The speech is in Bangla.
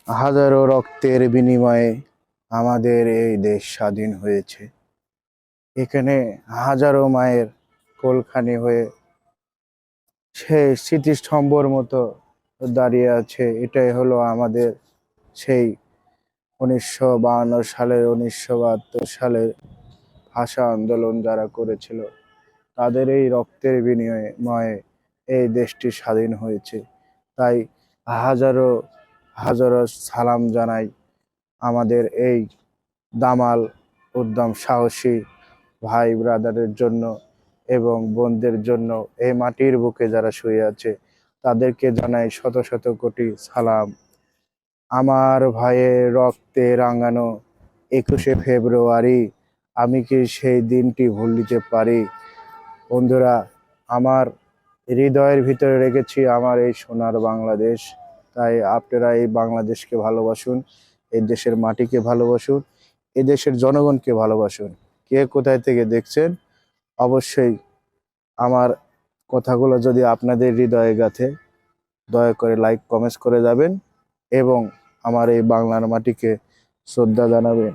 হাজারো রক্তের বিনিময়ে আমাদের এই দেশ স্বাধীন হয়েছে। এখানে হাজারো মায়ের কোলখানি হয়ে সে স্মৃতিস্তম্ভর মতো দাঁড়িয়ে আছে। এটাই হলো আমাদের সেই 1952 সালের 1972 সালের ভাষা আন্দোলন যারা করেছিল তাদের এই রক্তের বিনিময়ে এই দেশটি স্বাধীন হয়েছে। তাই হাজারো হাজারো সালাম জানাই আমাদের এই দামাল উদ্যম সাহসী ভাই ব্রাদারের জন্য এবং বোনদের জন্য। এই মাটির বুকে যারা শুয়ে আছে তাদেরকে জানাই শত শত কোটি সালাম। আমার ভাইয়ের রক্তে রাঙানো 21শে ফেব্রুয়ারি, আমি কি সেই দিনটি ভুলিতে পারি? বন্ধুরা, আমার হৃদয়ের ভিতরে রেখেছি আমার এই সোনার বাংলাদেশ। তাই আপনারা এই বাংলাদেশকে ভালোবাসুন, এই দেশের মাটিকে ভালোবাসুন, এই দেশের জনগণকে ভালোবাসুন। কে কোথায় থেকে দেখছেন অবশ্যই আমার কথাগুলো যদি আপনাদের হৃদয়ে গাঁথে দয়া করে লাইক কমেন্টস করে যাবেন এবং আমার এই বাংলার মাটিকে শ্রদ্ধা জানাবেন।